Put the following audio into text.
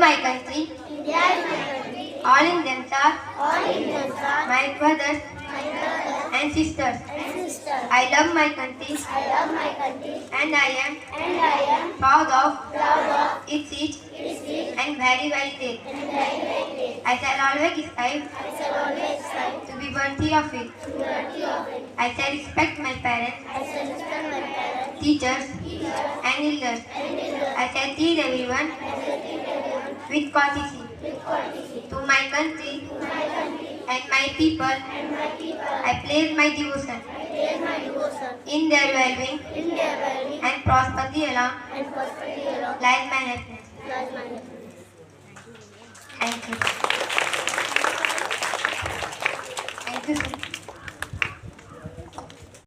my country. All Indians are my brothers and sisters. I love my country and I am proud of its rich and very great. I shall always strive to be worthy of it. I shall respect my parents, teachers and elders. I shall treat everyone with courtesy. To my country and my people, I pledge my devotion in their well-being and prosperity along lies my happiness. Thank you. Thank you, sir.